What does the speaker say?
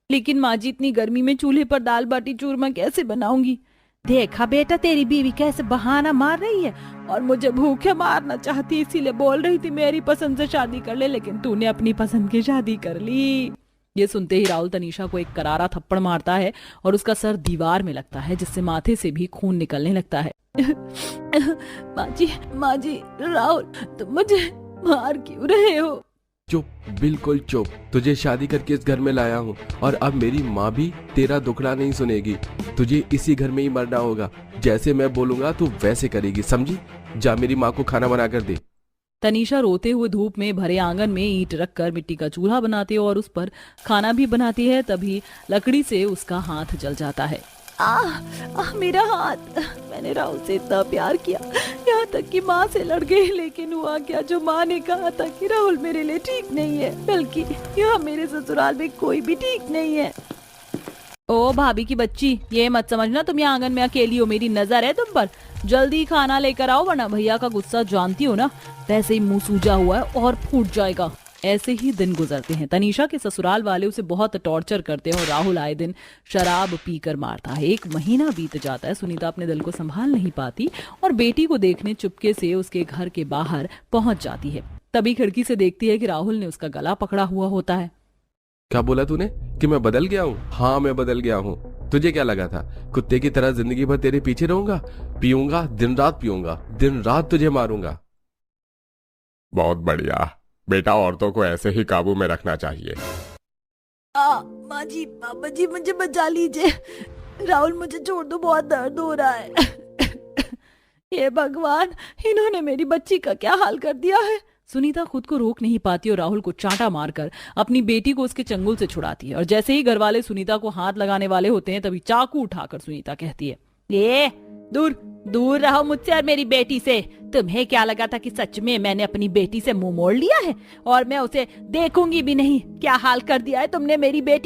लेकिन माँ जी इतनी गर्मी में चूल्हे पर दाल बाटी चूरमा कैसे बनाऊंगी? देखा बेटा, तेरी बीवी कैसे बहाना मार रही है और मुझे भूखे मारना चाहती, इसीलिए बोल रही थी मेरी पसंद से शादी कर ले, लेकिन तूने अपनी पसंद की शादी कर ली। ये सुनते ही राहुल तनीषा को एक करारा थप्पड़ मारता है और उसका सर दीवार में लगता है, जिससे माथे से भी खून निकलने लगता है। माँ जी, राहुल तुम मुझे मार क्यों रहे हो? चुप, बिल्कुल चुप। तुझे शादी करके इस घर में लाया हूँ और अब मेरी माँ भी तेरा दुखड़ा नहीं सुनेगी। तुझे इसी घर में ही मरना होगा। जैसे मैं बोलूंगा तू वैसे करेगी, समझी? जा मेरी माँ को खाना बना कर दे। तनीषा रोते हुए धूप में भरे आंगन में ईंट रखकर मिट्टी का चूल्हा बनाती है और उस पर खाना भी बनाती है। तभी लकड़ी से उसका हाथ जल जाता है। मेरा हाथ! मैंने राहुल से इतना प्यार किया, यहाँ तक कि माँ से लड़ गई, लेकिन हुआ क्या, जो माँ ने कहा था कि राहुल मेरे लिए ठीक नहीं है, बल्कि यहाँ मेरे ससुराल में कोई भी ठीक नहीं है। ओ भाभी की बच्ची, ये मत समझना तुम यहाँ आंगन में अकेली हो, मेरी नजर है तुम पर। जल्दी खाना लेकर आओ, वरना भैया का गुस्सा जानती हो ना, वैसे ही मुंह सूजा हुआ है और फूट जाएगा। ऐसे ही दिन गुजरते हैं। तनीषा के ससुराल वाले उसे बहुत टॉर्चर करते हैं और राहुल आए दिन शराब पीकर मारता है। 1 महीना बीत जाता है। सुनीता अपने दिल को संभाल नहीं पाती और बेटी को देखने चुपके से उसके घर के बाहर पहुंच जाती है। तभी खिड़की से देखती है कि राहुल ने उसका गला पकड़ा हुआ होता है। क्या बोला तूने कि मैं बदल गया हूँ? हाँ, मैं बदल गया हूँ। तुझे क्या लगा था कुत्ते की तरह जिंदगी भर तेरे पीछे रहूंगा? पीऊंगा, दिन रात पीऊंगा, दिन रात तुझे मारूंगा। बहुत बढ़िया बेटा, औरतों को ऐसे ही काबू में रखना चाहिए। माँ जी, पापा जी, मुझे बचा लीजिए। राहुल मुझे छोड़ दो, बहुत दर्द हो रहा है। हे भगवान, इन्होंने मेरी बच्ची का क्या हाल कर दिया है। सुनीता खुद को रोक नहीं पाती और राहुल को चांटा मारकर अपनी बेटी को उसके चंगुल से छुड़ाती है। और जैसे ही घर वाले सुनीता को हाथ लगाने वाले होते हैं, तभी चाकू उठाकर सुनीता कहती है, ये दूर दूर रहो मुझसे और मेरी बेटी से। तुम्हें क्या लगा था कि सच में मैंने अपनी बेटी से मुंह मोड़ लिया है और मैं उसे देखूंगी भी नहीं? क्या हाल कर दिया है तुमने मेरी बेटी